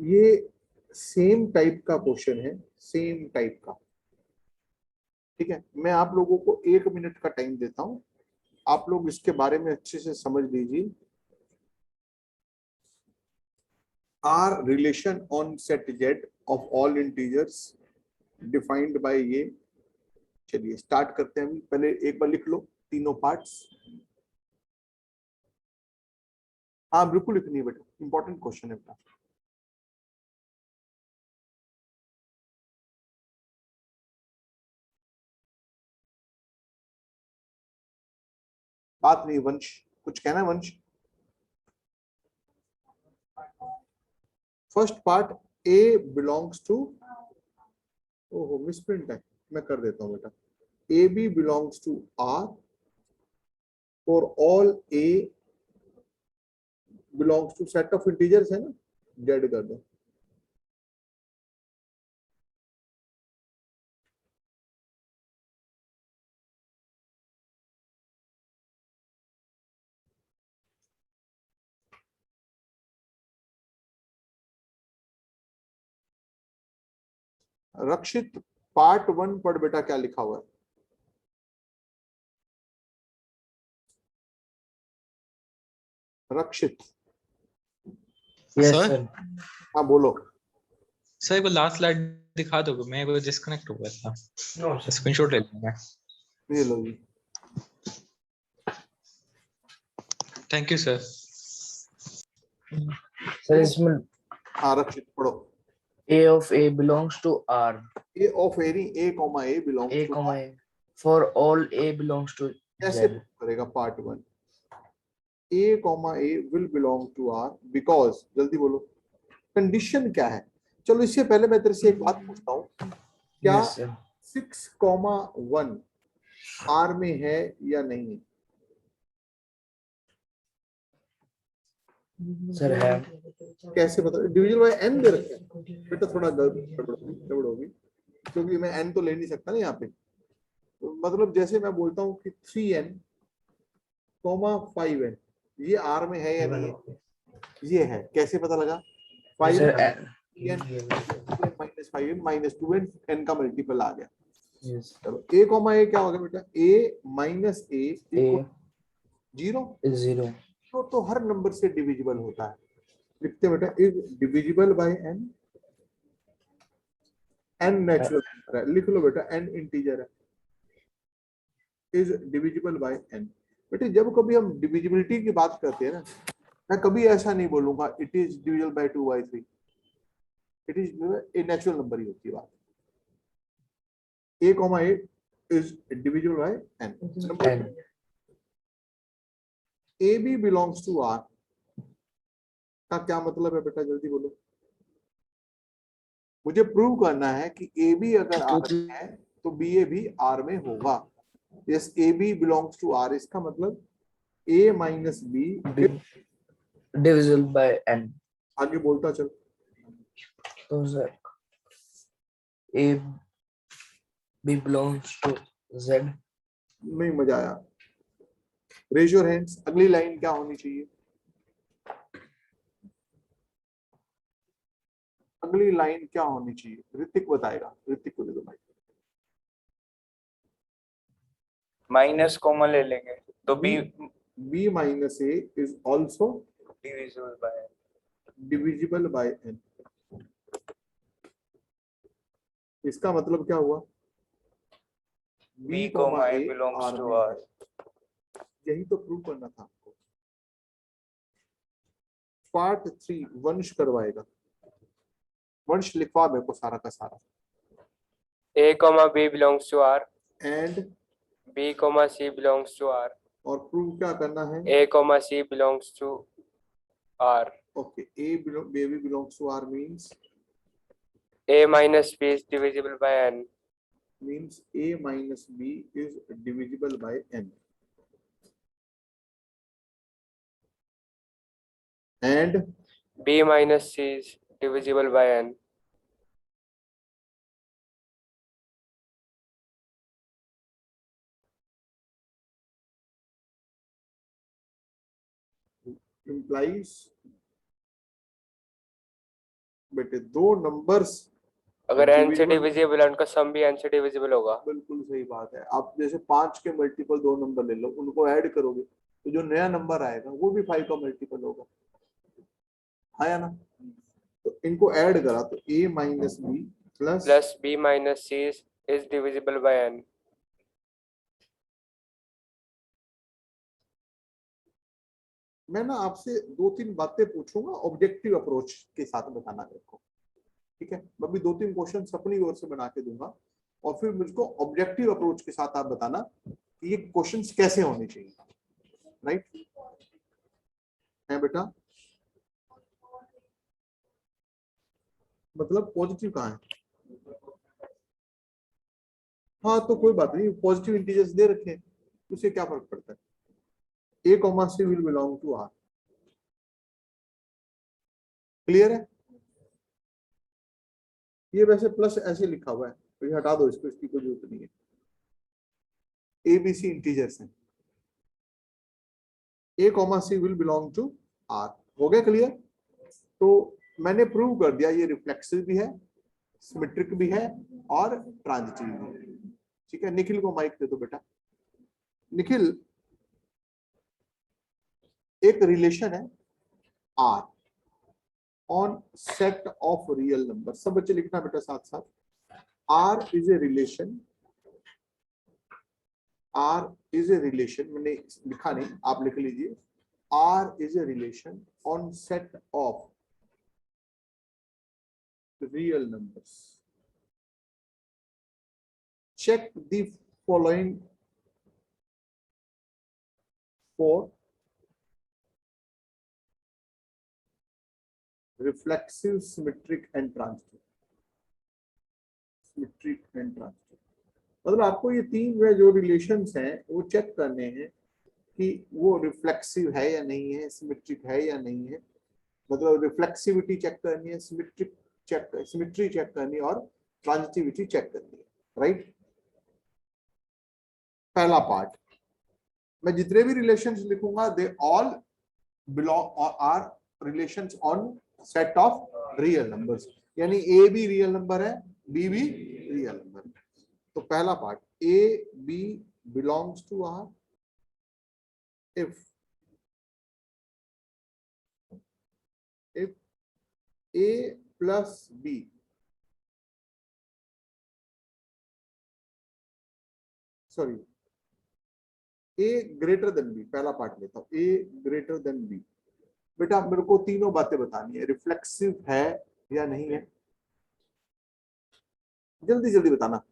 ये सेम टाइप का क्वेश्चन है, सेम टाइप का। ठीक है, मैं आप लोगों को 1 मिनट का टाइम देता हूं, आप लोग इसके बारे में अच्छे से समझ लीजिए। R relation on set Z of all integers defined by ये। चलिए स्टार्ट करते हैं। पहले एक बार लिख लो तीनों पार्ट्स। हाँ बिल्कुल लिखनी है बेटा, इंपॉर्टेंट क्वेश्चन है बेटा। बात नहीं वंश, कुछ कहना है Vansh? First part, A belongs to, ओहो मिसप्रिंट है, मैं कर देता हूं बेटा। A B belongs to R for all A belongs to set of integers है ना, जेड कर दो। रक्षित पार्ट 1 पढ़ बेटा, क्या लिखा हुआ है? रक्षित, यस सर सर। हाँ बोलो। सर एक बार लास्ट स्लाइड दिखा दोगे, मैं एक बार डिस्कनेक्ट हो गया था, स्क्रीनशॉट ले लूंगा। ये लो जी। Thank you sir. सर इसमें हाँ रक्षित पढ़ो। A of A belongs to R. A of every A comma A belongs A to, comma A. For all A belongs to कैसे Z. करेगा? Part 1, A comma A will belong to R because, जल्दी बोलो condition क्या है? चलो इससे पहले मैं तेरे से एक बात पूछता हूँ, क्या Yes sir. 6,1 आर में है या नहीं है? सर है। कैसे पता? डिविजन बाय एन दे रखा है बेटा, थोड़ा गड़बड़ होगी क्योंकि मैं एन तो ले नहीं सकता ना यहाँ पे। तो मतलब जैसे मैं बोलता हूँ कि 3n, 5n, ये आर में है या नहीं है? ये है। कैसे पता लगा? 5 sir minus 5n minus 2n, n का मल्टीपल आ गया। yes. चलो a कॉमा a क्या हो गया बेटा? a minus a A zero. is 0. तो हर नंबर से डिविजिबल होता है। लिखते हैं बेटा, is divisible by n, n natural number है, लिख लो बेटा n इंटीजर है, इज डिविजिबल बाय n। बेटे जब कभी हम डिविजिबिलिटी की बात करते हैं ना, मैं कभी ऐसा नहीं बोलूंगा it is divisible by 2/3, it is a natural number ही होती है बात। a comma a is divisible by n। N. A B belongs to R का क्या मतलब है बेटा, जल्दी बोलो। मुझे प्रूव करना है कि ए बी अगर आर में है तो बी ए भी आर में होगा। Yes, A B belongs to R, इसका मतलब A minus B. Divisible by N. आगे बोलता चल। तो sir A B belongs to Z. नहीं मजा आया। Raise your hands. अगली लाइन क्या होनी चाहिए? अगली लाइन क्या होनी चाहिए? ऋतिक बताएगा, ऋतिक को दे दो भाई। माइनस कॉमन ले लेंगे तो B b minus a is also divisible by divisible by n। इसका मतलब क्या हुआ? B comma A belongs to R. यही तो प्रूव करना था आपको। पार्ट 3 वंश करवाएगा। वंश लिखवा मेरे को सारा का सारा। A comma B belongs to R. And B comma C belongs to R. और प्रूव क्या करना है? A comma C belongs to R. Okay, a belongs to r means A minus B is divisible by N. a minus b is divisible by n, and B minus C is divisible by N. implies बेटे दो numbers अगर N से Divisible- divisible है उनका सम भी N से divisible होगा। बिल्कुल सही बात है। आप जैसे 5 के मल्टीपल दो नंबर ले लो, उनको ऐड करोगे तो जो नया नंबर आएगा वो भी 5 का मल्टीपल होगा, हाँ या ना? तो इनको ऐड करा तो a minus B plus B minus C is divisible by N. मैं ना आपसे 2-3 बातें पूछूंगा, ऑब्जेक्टिव अप्रोच के साथ बताना मेरे को, ठीक है? मैं भी 2-3 क्वेश्चन अपनी ओर से बना के दूंगा और फिर मुझको ऑब्जेक्टिव अप्रोच के साथ आप बताना कि ये क्वेश्चंस कैसे होने चाहिए, राइट? है बेटा? मतलब पॉजिटिव कहाँ है? हाँ तो कोई बात नहीं, पॉजिटिव इंटीजर्स दे रखे हैं, उससे क्या फर्क पड़ता है? a comma c will belong to r, clear है? ये वैसे प्लस ऐसे लिखा हुआ है तो ये हटा दो इसको, इसकी कोई जरूरत नहीं है। a b c इंटीजर्स हैं, a comma c will belong to r, हो गया क्लियर? तो मैंने प्रूव कर दिया ये रिफ्लेक्सिव भी है, सिमेट्रिक भी है और ट्रांजिटिव भी है, ठीक है? निखिल को माइक दे दो बेटा। निखिल, एक रिलेशन है R on set of real number, सब बच्चे लिखना बेटा साथ साथ। R is a relation, R is a relation, मैंने लिखा नहीं, आप लिख लीजिए। R is a relation on set of real numbers. Check the following for reflexive, symmetric and transitive. Symmetric and transitive मतलब आपको ये तीन जो रिलेशंस हैं वो चेक करने हैं कि वो रिफ्लेक्सिव है या नहीं है, सिमेट्रिक है या नहीं है। मतलब रिफ्लेक्सिविटी चेक करनी है, सिमेट्री चेक करनी है और ट्रांजिटिविटी चेक करनी है, राइट? पहला पार्ट, मैं जितने भी रिलेशंस लिखूंगा दे ऑल बिलोंग और R relations on set of real numbers, यानी ए भी रियल नंबर है, बी भी रियल नंबर है। तो पहला part, A B belongs to R if A plus B sorry A greater than B, पहला part लेता हूं, ए ग्रेटर देन बी। बेटा मेरे को तीनों बातें बतानी है, रिफ्लेक्सिव है या नहीं है, जल्दी जल्दी बताना,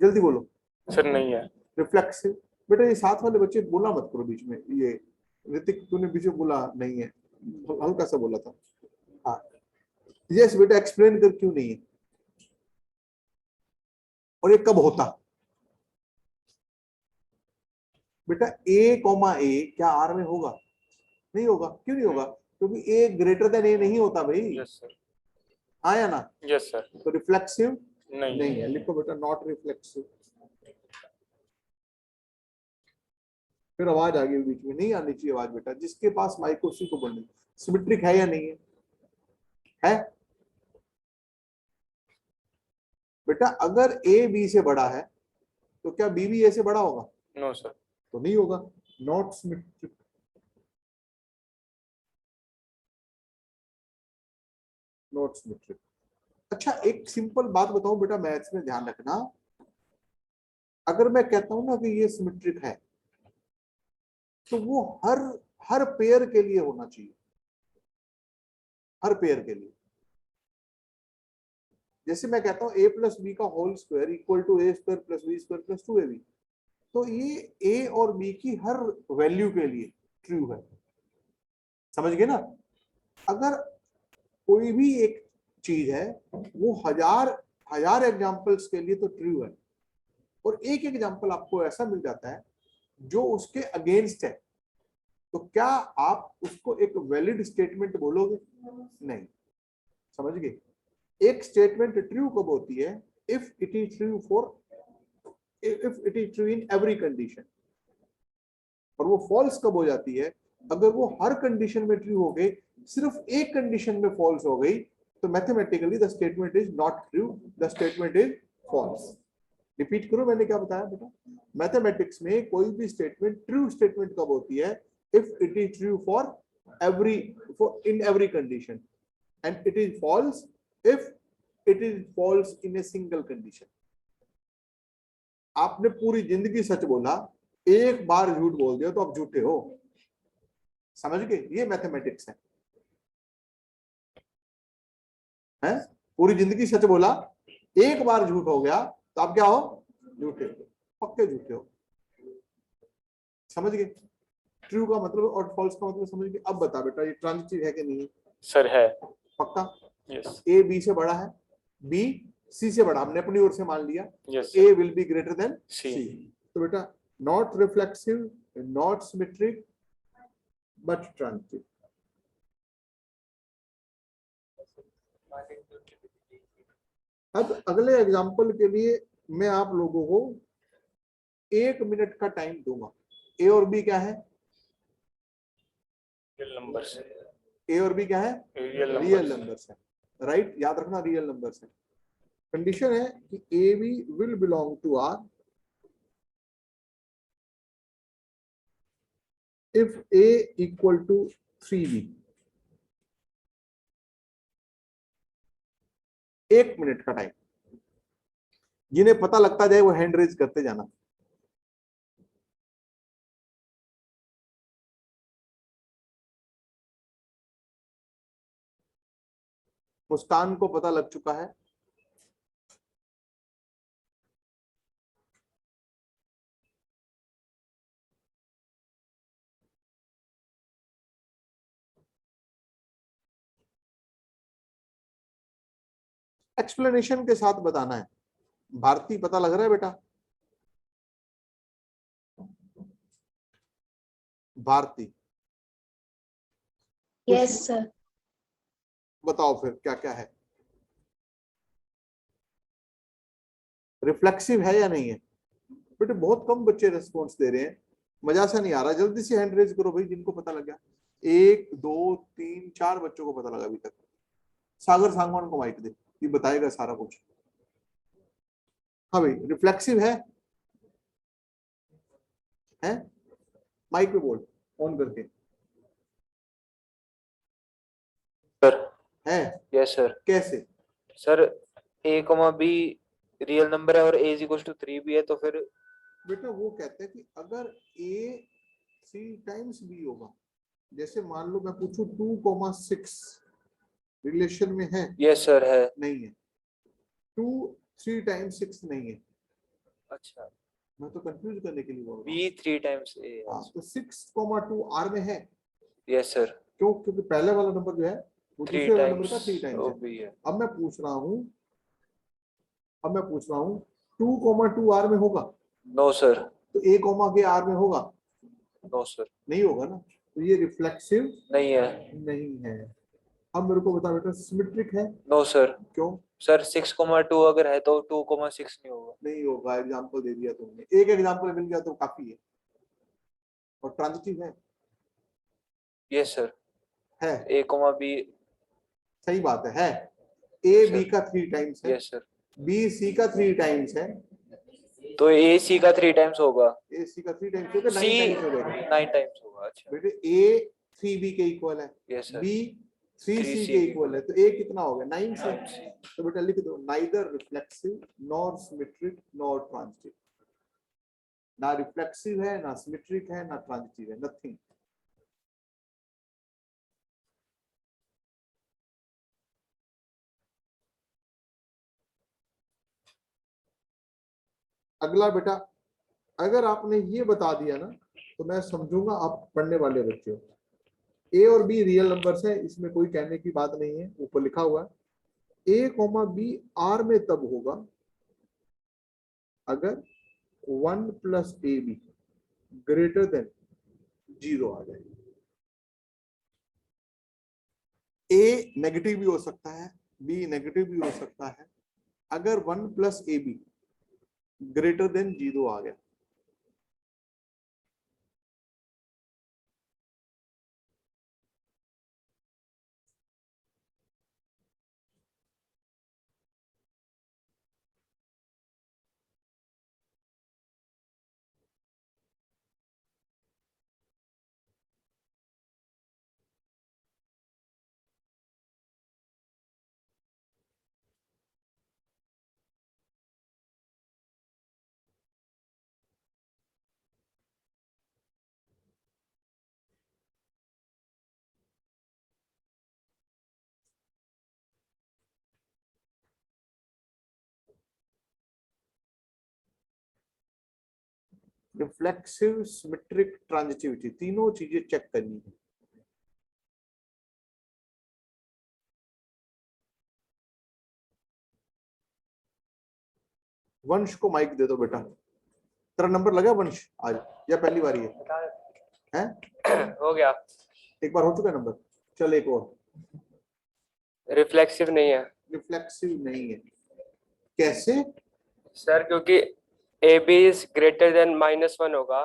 जल्दी बोलो। सर नहीं है। रिफ्लेक्सिव, बेटा ये साथ वाले बच्चे बोला मत करो बीच में, ये ऋतिक तूने बीच में बोला नहीं है, हल्का सा बोला था। हाँ यस बेटा, एक्सप्लेन कर क्यों नहीं है और ये कब होता? बेटा ए कॉमा ए क्या आर में होगा? नहीं होगा। क्यों नहीं होगा? क्योंकि ए ग्रेटर देन ए नहीं होता भाई, यस सर। हाँ या ना? Yes sir. तो रिफ्लेक्सिव नहीं नहीं है, लिखो बेटा नॉट रिफ्लेक्सिव। फिर आवाज आ गई बीच में, नहीं आनी चाहिए आवाज बेटा, जिसके पास माइक उसी को बोलने। सिमेट्रिक है या नहीं है? है बेटा, अगर ए बी से बड़ा है तो क्या बी भी ए से बड़ा होगा? No sir. तो नहीं होगा, नॉट सिमेट्रिक। Not symmetric. अच्छा एक सिंपल बात बताऊं बेटा, मैथ्स में ध्यान रखना, अगर मैं कहता हूं ना कि ये सिमेट्रिक है तो वो हर पेयर के लिए होना चाहिए, हर पेयर के लिए। जैसे मैं कहता हूं a प्लस बी का whole square equal to A square plus B square plus 2ab, तो ये a और b की हर वैल्यू के लिए ट्रू है, समझ गए ना? अगर कोई भी एक चीज है वो हजार एग्जांपल्स के लिए तो ट्रू है, और एक एग्जांपल आपको ऐसा मिल जाता है जो उसके अगेंस्ट है, तो क्या आप उसको एक वैलिड स्टेटमेंट बोलोगे? नहीं। समझ गए? एक स्टेटमेंट ट्रू कब होती है? If it is true in every condition. और वो फॉल्स कब हो जाती है? अगर वो हर कंडीशन में ट्रू हो गई, सिर्फ एक कंडीशन में फॉल्स हो गई, तो mathematically the statement is not true, the statement is false. Repeat करो मैंने क्या बताया बेटा? मैथमेटिक्स में कोई भी स्टेटमेंट ट्रू स्टेटमेंट कब होती है? If it is true in every condition, and it is false if it is false in a single condition. आपने पूरी जिंदगी सच बोला, एक बार झूठ बोल दिया तो आप झूठे हो। समझ गए? ये मैथमेटिक्स है। पूरी जिंदगी सच बोला, एक बार झूठ हो गया तो आप क्या हो? झूठे हो, पक्के झूठे हो। समझ गए? ट्रू का मतलब और फॉल्स का मतलब समझ गए? अब बता बेटा, ये ट्रांजिटिव है कि नहीं है? सर है। पक्का? यस ए बी से बड़ा है, बी सी से बड़ा, हमने अपनी ओर से मान लिया। Yes A will be greater than C. C. तो बेटा not reflexive, not symmetric, but transitive. अब अगले एग्जांपल के लिए मैं आप लोगों को 1 मिनट का टाइम दूंगा। ए और बी क्या है? Real numbers. ए और बी क्या है? रियल रियल नंबर्स है। राइट, याद रखना, रियल नंबर्स है। कंडीशन है कि A B will belong to R if A equal to 3b। 1 minute का टाइम। जिन्हें पता लगता जाए वो हैंड रेज करते जाना। मुस्कान को पता लग चुका है। एक्सप्लेनेशन के साथ बताना है। भारती पता लग रहा है बेटा? Bharti yes sir. बताओ फिर क्या क्या है? रिफ्लेक्सिव है या नहीं है? बेटे बहुत कम बच्चे रिस्पॉन्स दे रहे हैं, मजा सा नहीं आ रहा। जल्दी से हैंड रेज करो भाई जिनको पता लग गया। 1 2 3 4 बच्चों को पता लगा अभी तक। सागर सांगवान को माइक दे, ये बताएगा सारा कुछ। हाँ भाई, रिफ्लेक्सिव है? माइक पे बोल, ऑन करके। सर है? Yes sir. कैसे? Sir a comma b real number है और a is equal to 3b है, तो फिर बेटा वो कहते हैं कि अगर a 3 टाइम्स b होगा, जैसे मान लो मैं पूछूं 2,6 रिलेशन में है? यस सर है। नहीं है। 2 3 टाइम्स 6 नहीं है। अच्छा, मैं तो कंफ्यूज करने के लिए बोल रहा b 3 टाइम्स a। हूं। हाँ, तो 6,2 R में है। Yes sir. क्यों? क्योंकि पहले वाला नंबर जो है वो 3 दूसरे वाले नंबर टाइम्स का 3 टाइम्स ओ है। b है। अब मैं पूछ रहा हूँ 2,2 R में होगा? No sir. तो a कॉमा के R में होगा? No sir. नहीं होगा ना। तो ये रिफ्लेक्सिव नहीं है। नहीं है। अब मेरे को बता बेटा, सिमेट्रिक है? No sir. क्यों? सर 6,2 अगर है तो 2,6 नहीं होगा। नहीं होगा। एग्जांपल दे दिया तुमने, एक एग्जांपल मिल गया तो काफी है। और ट्रांजिटिव है? Yes sir. है। a comma b। सही बात है। A B sir. का 3 टाइम्स है, यस सर। बी सी का 3 टाइम्स है। तो a c का 3 टाइम्स होगा। ए सी का 3 टाइम्स होगा, 9 c टाइम्स हो जाएगा 9 टाइम्स होगा। अच्छा। बेटे। ए 3b के इक्वल है, yes sir. B 3c 3c के इक्वल है, तो ए कितना हो गया? 9c। 9c। तो बेटा लिख दो, neither reflexive nor symmetric nor transitive. ना रिफ्लेक्सिव है, ना सिमेट्रिक है, ना ट्रांजिटिव है, नथिंग। अगला बेटा, अगर आपने ये बता दिया ना तो मैं समझूंगा आप पढ़ने वाले बच्चे हो। ए और बी रियल नंबर्स हैं, इसमें कोई कहने की बात नहीं है, ऊपर लिखा हुआ है। ए कॉमा बी आर में तब होगा अगर 1 + AB ग्रेटर देन 0 आ जाए। ए नेगेटिव भी हो सकता है, बी नेगेटिव भी हो सकता है। अगर 1 plus A B greater then 0 आ गया, रिफ्लेक्सिव, सिमेट्रिक, ट्रांजिटिविटी, तीनों चीजें चेक करनी है। वंश को माइक दे दो बेटा। तेरा नंबर लगा वंश आज या पहली बार ही है? हो गया। एक बार हो चुका नंबर, चल एक और। रिफ्लेक्सिव नहीं है रिफ्लेक्सिव नहीं है, कैसे? सर, क्योंकि A B is greater than -1 होगा,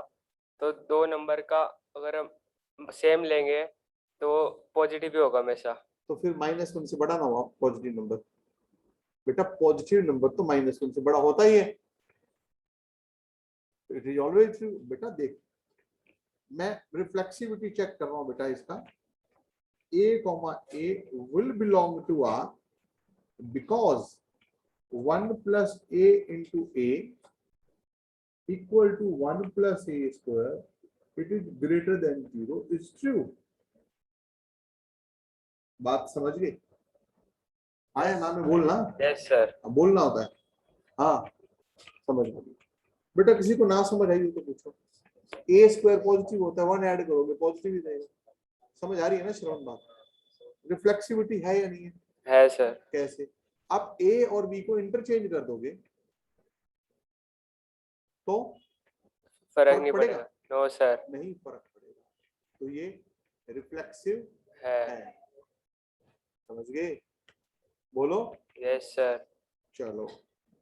तो दो नंबर का अगर हम सेम लेंगे तो पॉजिटिव ही होगा हमेशा। तो फिर -1 से बड़ा ना हो पॉजिटिव नंबर। बेटा पॉजिटिव नंबर तो -1 से बड़ा होता ही है। It is always true. बेटा देख, मैं रिफ्लेक्सिविटी चेक कर रहा हूं बेटा इसका। a, will belong to R because 1 plus a into a equal to 1 plus a square, it is greater than 0 is true। बात समझ गए? आया ना में बोलना? Yes sir. बोलना होता है। हाँ समझ गए बेटा। किसी को ना समझ आई तो पूछो। a स्क्वायर पॉजिटिव होता है, 1 ऐड करोगे पॉजिटिव ही रहेगा। समझ आ रही है ना श्रवण बात? रिफ्लेक्सिविटी है या नहीं है? है सर। कैसे? आप a और b को इंटरचेंज कर दोगे तो फर्क नहीं पड़ेगा। No sir. नहीं फर्क पड़ेगा। तो ये रिफ्लेक्सिव है। समझ गए? बोलो। Yes sir. चलो,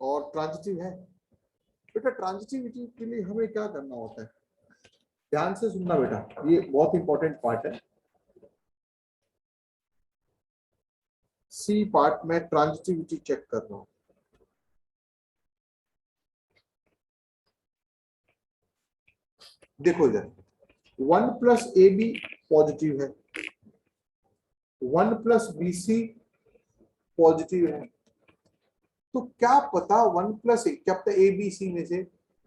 और ट्रांजिटिव है बेटा। ट्रांजिटिविटी के लिए हमें क्या करना होता है? ध्यान से सुनना बेटा, ये बहुत इंपॉर्टेंट पार्ट है। सी पार्ट में ट्रांजिटिविटी चेक कर रहा हूं। देखो इधर 1 प्लस ए बी पॉजिटिव है, 1 प्लस बी सी पॉजिटिव है। तो क्या पता 1 प्लस ए, क्या पता ए बी सी में से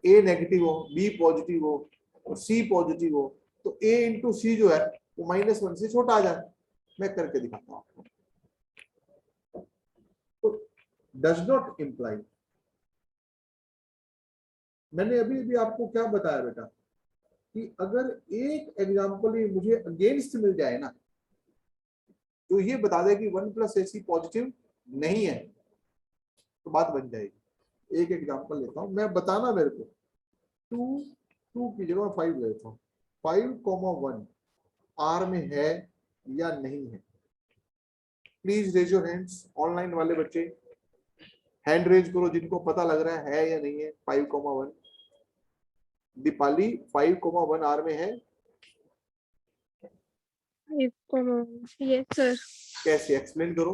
ए नेगेटिव हो, बी पॉजिटिव हो और सी पॉजिटिव हो, तो ए इंटू सी जो है वो -1 से छोटा आ जाए। मैं करके दिखाता हूं आपको। तो डज नॉट इम्प्लाई, मैंने अभी अभी आपको क्या बताया बेटा कि अगर एक एग्जांपल ही मुझे अगेंस्ट मिल जाए ना, तो ये बता दे कि 1 प्लस ए सी पॉजिटिव नहीं है, तो बात बन जाएगी। एक एग्जांपल लेता हूं मैं, बताना मेरे को। 2 की जगह 5 लेता हूं। 5,1 आर में है या नहीं है? Please raise your hands. Online वाले बच्चे हैंड रेज करो जिनको पता लग रहा है या नहीं है 5,1। दीपाली 5,1 आर में है? Yes, sir. कैसे? एक्सप्लेन करो।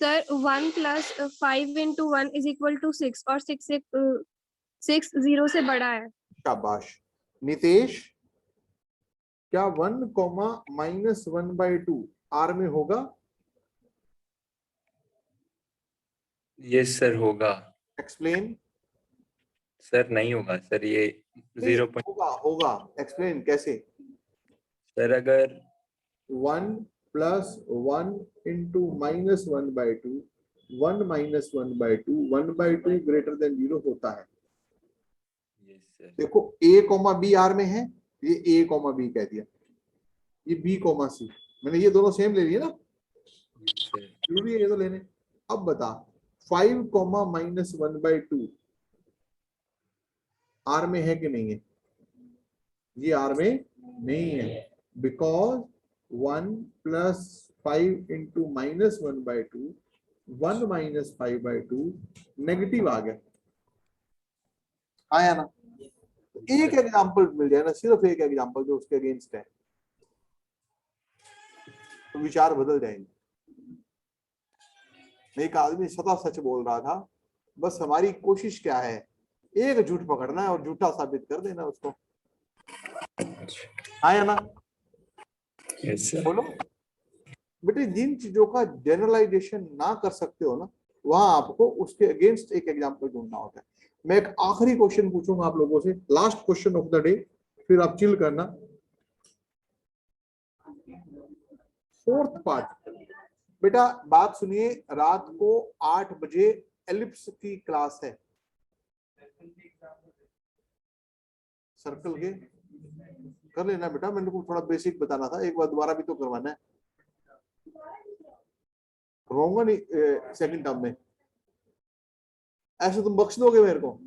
Sir, 1 plus 5 into 1 is equal to 6 और 6 0 से बड़ा है। शाबाश। नितेश, क्या 1, -1/2 आर में होगा? यस सर होगा। एक्सप्लेन। सर नहीं होगा सर, ये 0 होगा। एक्सप्लेन कैसे? सर अगर 1 + 1 into -1/2, 1 - 1/2, 1/2 ग्रेटर देन 0 होता है। Yes sir. देखो a, b आर में है, ये a, b कह दिया, ये b, c, मैंने ये दोनों सेम ले लिए ना, जरूरी है ये तो लेने। अब बता 5, -1/2 आर में है कि नहीं है? ये आर में नहीं है, बिकॉज 1 + 5 इंटू -1/2 1 - 5/2 नेगेटिव आ गया, आया ना। तो एक एग्जाम्पल मिल जाए ना, सिर्फ एक एग्जाम्पल जो उसके अगेंस्ट है, तो विचार बदल जाएंगे। एक आदमी सदा सच बोल रहा था, बस हमारी कोशिश क्या है, एक झूठ पकड़ना है और झूठा साबित कर देना उसको, आया ना। Yes sir. बोलो बेटे, जिन चीजों का जनरलाइजेशन ना कर सकते हो ना, वहां आपको उसके अगेंस्ट एक एग्जाम्पल ढूंढना होता है। मैं एक आखिरी क्वेश्चन पूछूंगा आप लोगों से, last question of the day, फिर आप चिल करना। फोर्थ पार्ट, बेटा बात सुनिए, रात को 8 बजे एलिप्स की क्लास है। सर्कल के कर लेना बेटा, मैंने को थोड़ा बेसिक बताना था, एक बार दोबारा भी तो करवाना है, रोंगा नहीं सेकंड टर्म में। ऐसे तुम बख्श दोगे मेरे को,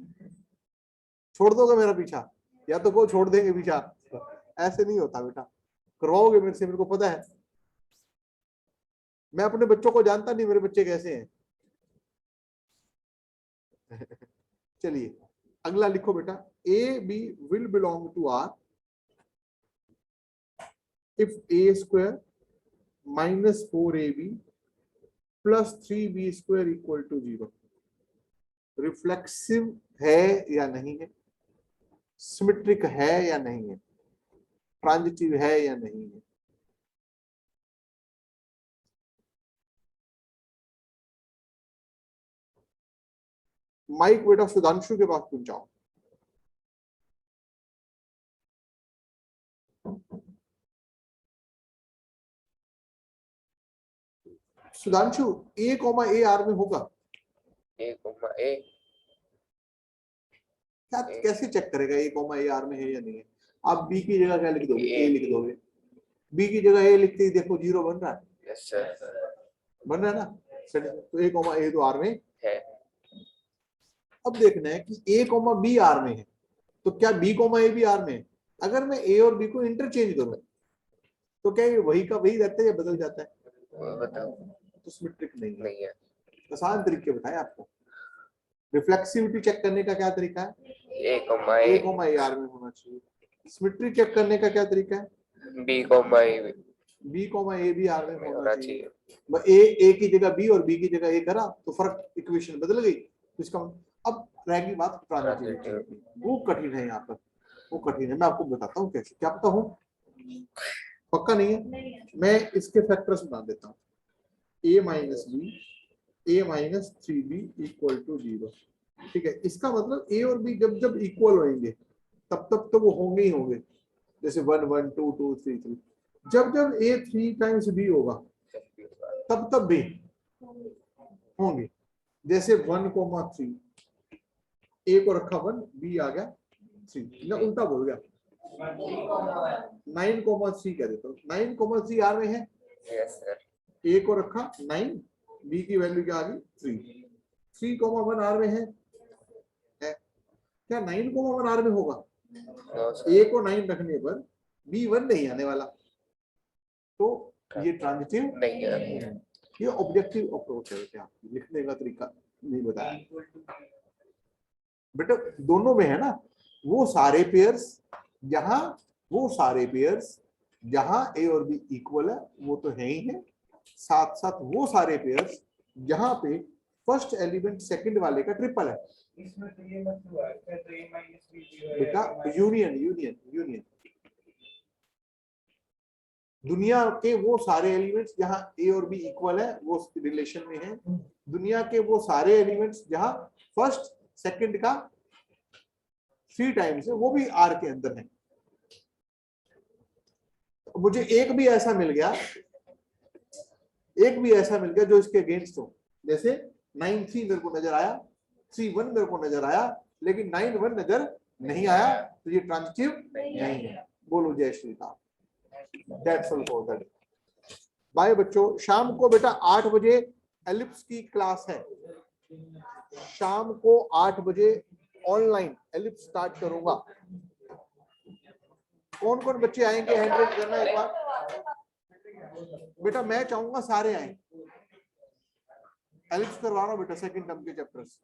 छोड़ दोगे मेरा पीछा, या तो को छोड़ देंगे पीछा, ऐसे नहीं होता बेटा, करवाओगे मेरे से, मेरे को पता है। मैं अपने बच्चों को जानता नहीं मेरे बच्चे कैसे हैं। चलिए अगला लिखो बेटा, A B will belong to R if a² - 4ab + 3b² = 0। Reflexive है या नहीं है, सिमेट्रिक है या नहीं है, ट्रांजिटिव है या नहीं है। माइक बेटा सुधांशु के पास पहुंचाओ। सुधांशु, a, a आर में होगा? A, A क्या कैसे चेक करेगा a, a आर में है या नहीं है? आप b की जगह क्या लिख दोगे? a लिख दोगे। b की जगह a लिखते ही देखो 0 बन रहा है। यस सर, बन रहा है ना। तो a, a तो आर में है। अब देखना है कि a, b आर में है, तो क्या b, a भी आर में है? अगर मैं a और b को इंटरचेंज करूं तो क्या ये वही का वही रहता है या बदल जाता है? बताओ। तो सिमेट्रिक नहीं नहीं है। आसान तरीके बताए आपको। रिफ्लेक्सिविटी चेक करने का क्या तरीका है? A, a, आर में होना चाहिए। सिमेट्री चेक करने का क्या तरीका है? B, A b, a भी आर में होना चाहिए। चाहिए। a की जगह b और b की जगह a करा तो फर्क इक्वेशन बदल गई। तो इसका अब रहेगी बात ट्रांजिटिविटी की। वो कठिन है यहाँ पर, वो कठिन है। मैं आपको बताता हूँ कैसे, क्या पता हूँ, पक्का नहीं है। मैं इसके फैक्टर्स बना देता हूँ, a - b a - 3b = 0। ठीक है, इसका मतलब a और b जब जब इक्वल होंगे तब तब तो वो होंगे ही होंगे, जैसे 1 1 2 2 3 3। जब जब a 3 टाइम्स b होगा तब तब भी होंगे, जैसे 1, 3 a को रखा 1, b आ गया 3, ना उल्टा बोल गया, 9, 3 कह देता हूँ। 9, 3 आर में है। Yes sir. a को रखा 9, b की वैल्यू क्या आ गई 3, 3, 1 आर में है। क्या 9, 1 आर में होगा? a को 9 रखने पर b 1 नहीं आने वाला, तो ये ट्रांजिटिव नहीं है। ये ऑब्जेक्टिव अप्रोच है बेटा, लिखने का तरीका नहीं बताया बेटा। दोनों में है ना, वो सारे पेयर्स जहां a और b इक्वल है वो तो है ही है, साथ साथ वो सारे पेयर्स जहां पे फर्स्ट एलिमेंट सेकंड वाले का ट्रिपल है। बेटा यूनियन दुनिया के वो सारे एलिमेंट्स जहां a और b इक्वल है वो रिलेशन में है। दुनिया के वो सारे एलिमेंट्स जहां फर्स्ट सेकंड का 3 टाइम्स है वो भी r के अंदर है। मुझे एक भी ऐसा मिल गया जो इसके अगेंस्ट हो, जैसे 9 3 मेरे को नजर आया, 3 1 मेरे को नजर आया, लेकिन 9 1 नजर नहीं आया, तो ये ट्रांजिटिव नहीं है। बोलो जय Shri Ram. That's all for that. Bye बच्चों, शाम को बेटा 8 बजे एलिप्स की क्लास है। शाम को 8 बजे ऑनलाइन एलिप्स स्टार्ट करूंगा। कौन कौन बच्चे आएंगे हैंड रेज करना एक बार। बेटा मैं चाहूंगा सारे आए। एलिप्स करवा रहा हूँ बेटा सेकंड टर्म के चैप्टर्स।